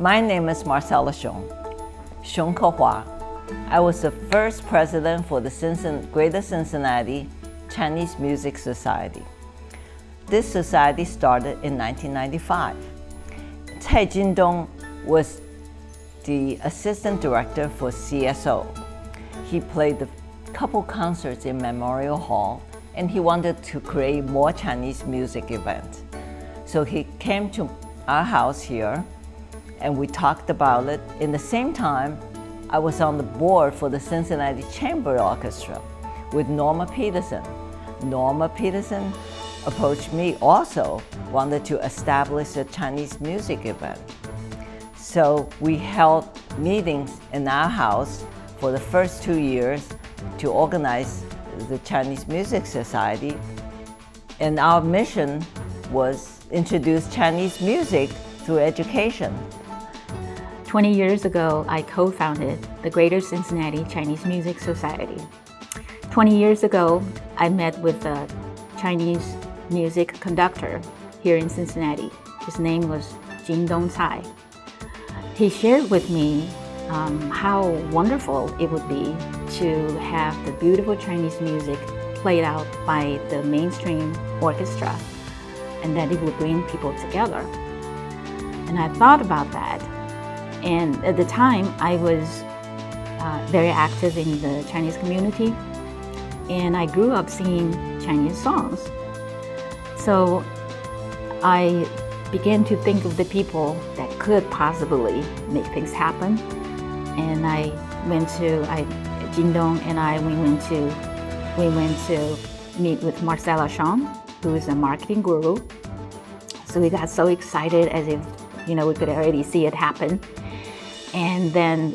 My name is Marcella Xiong Kehua. I was the first president for the Greater Cincinnati Chinese Music Society. This society started in 1995. Cai Jindong was the assistant director for CSO. He played a couple concerts in Memorial Hall, and he wanted to create more Chinese music events. So he came to our house here, and we talked about it. In the same time, I was on the board for the Cincinnati Chamber Orchestra with Norma Peterson. Norma Peterson approached me also, wanted to establish a Chinese music event. So we held meetings in our house for the first 2 years to organize the Chinese Music Society. And our mission was introduce Chinese music through education. 20 years ago, I co-founded the Greater Cincinnati Chinese Music Society. 20 years ago, I met with a Chinese music conductor here in Cincinnati. His name was Jindong Cai. He shared with me how wonderful it would be to have the beautiful Chinese music played out by the mainstream orchestra, and that it would bring people together. And I thought about that. And at the time, I was very active in the Chinese community, and I grew up singing Chinese songs. So I began to think of the people that could possibly make things happen. And Jindong and I, we went to meet with Marcella Xiong, who is a marketing guru. So we got so excited, as if, we could already see it happen. And then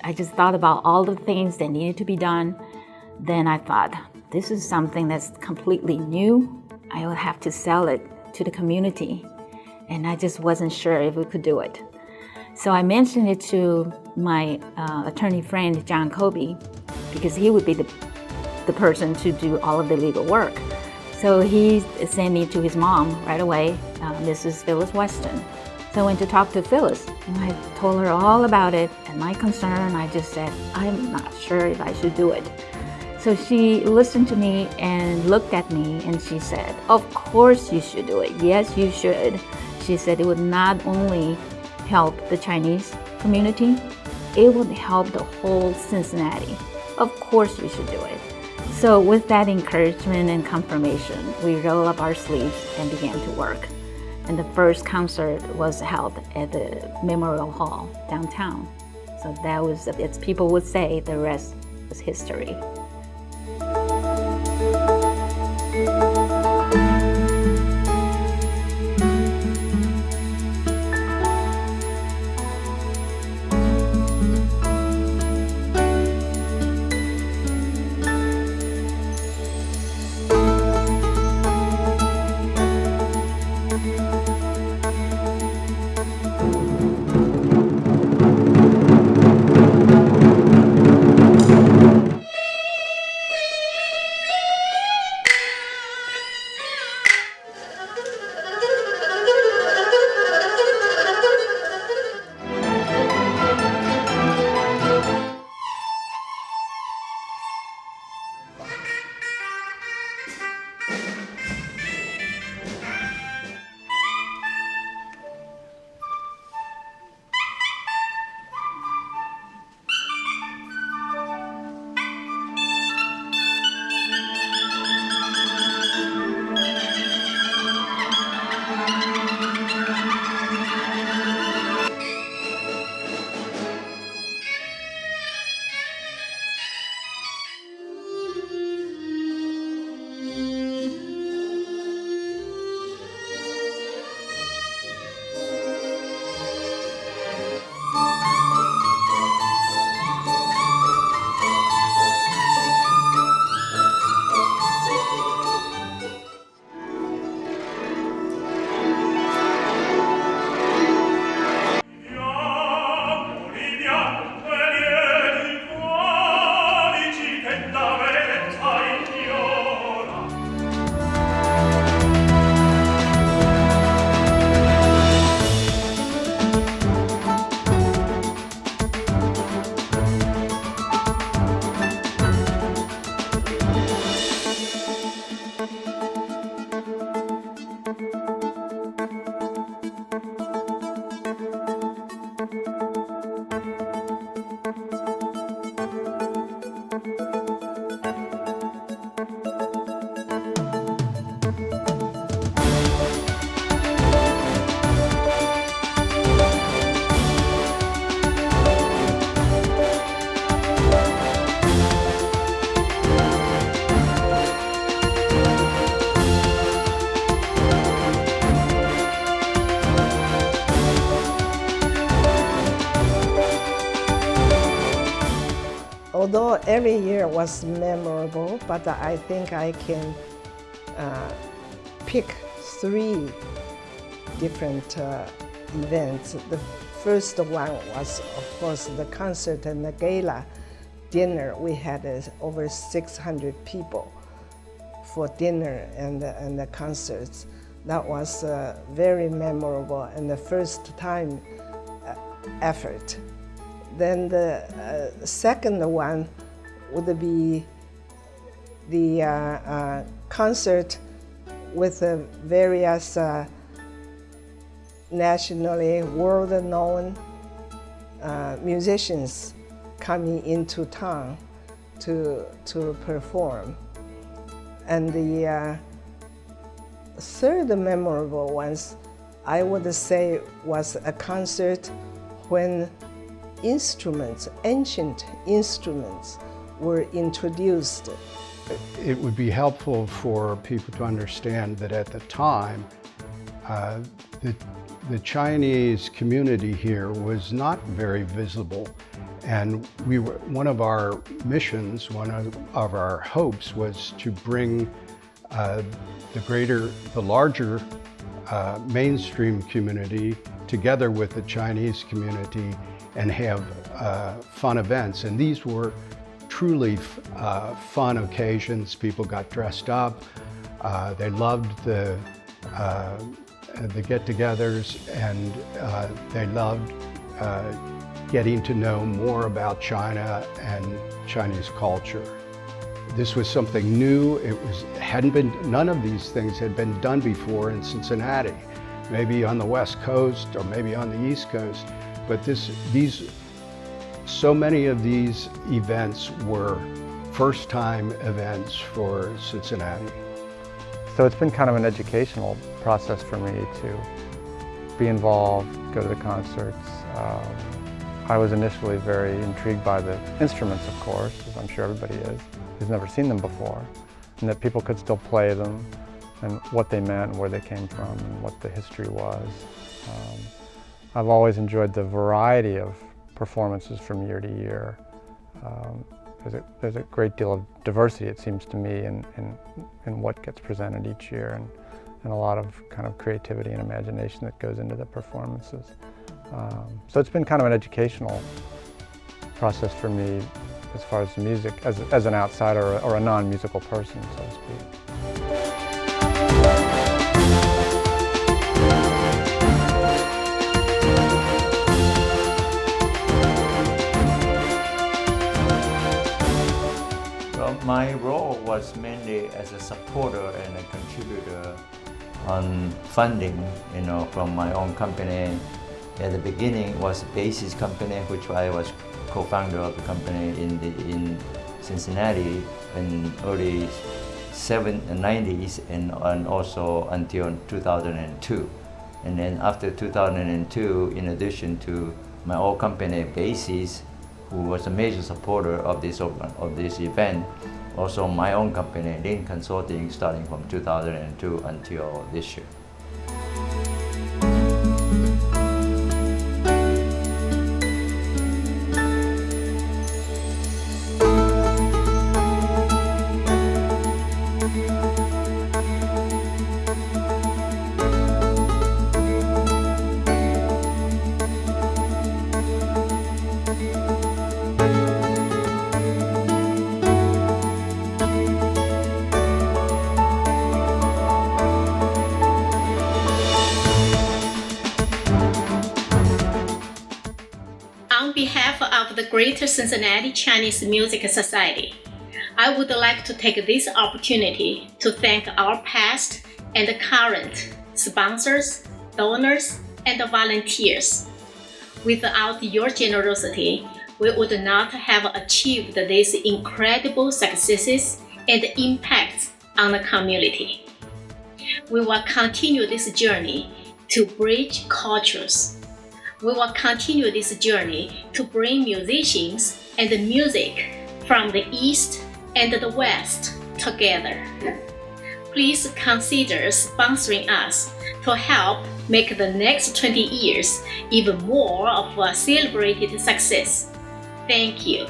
I just thought about all the things that needed to be done. Then I thought, this is something that's completely new. I will have to sell it to the community. And I just wasn't sure if we could do it. So I mentioned it to my attorney friend, John Kobe, because he would be the person to do all of the legal work. So he sent me to his mom right away, Mrs. Phyllis Weston. So I went to talk to Phyllis, and I told her all about it and my concern. I just said, I'm not sure if I should do it. So she listened to me and looked at me, and she said, of course you should do it. Yes, you should. She said it would not only help the Chinese community, it would help the whole Cincinnati. Of course you should do it. So with that encouragement and confirmation, we rolled up our sleeves and began to work. And the first concert was held at the Memorial Hall downtown. So that was, as people would say, the rest was history. although every year was memorable, but I think I can pick 3 different events. The first one was, of course, the concert and the gala dinner. We had over 600 people for dinner and the concerts. That was very memorable and the first time effort. Then the second one would be the concert with various nationally world-known musicians coming into town to perform. And the third memorable ones, I would say, was a concert when ancient instruments were introduced. It would be helpful for people to understand that at the time, the Chinese community here was not very visible. And one of our missions, one of our hopes was to bring the larger mainstream community together with the Chinese community and have fun events. And these were truly fun occasions. People got dressed up. They loved the get-togethers, and they loved getting to know more about China and Chinese culture. This was something new. None of these things had been done before in Cincinnati, maybe on the West Coast or maybe on the East Coast. But so many of these events were first-time events for Cincinnati. So it's been kind of an educational process for me to be involved, go to the concerts. I was initially very intrigued by the instruments, of course, as I'm sure everybody is, who's never seen them before, and that people could still play them, and what they meant, and where they came from, and what the history was. I've always enjoyed the variety of performances from year to year. There's a great deal of diversity, it seems to me, in what gets presented each year, and a lot of kind of creativity and imagination that goes into the performances. So it's been kind of an educational process for me as far as music, as an outsider or a non-musical person, so to speak. Well, my role was mainly as a supporter and a contributor on funding, from my own company. At the beginning, it was Basis Company, which I was co-founder of the company in Cincinnati in early 90s and also until 2002. And then after 2002, in addition to my own company, Basis, who was a major supporter of this event, also my own company, Lin Consulting, starting from 2002 until this year. On behalf of the Greater Cincinnati Chinese Music Society, I would like to take this opportunity to thank our past and current sponsors, donors, and volunteers. Without your generosity, we would not have achieved these incredible successes and impacts on the community. We will continue this journey to bridge cultures. We will continue this journey to bring musicians and music from the East and the West together. Please consider sponsoring us to help make the next 20 years even more of a celebrated success. Thank you.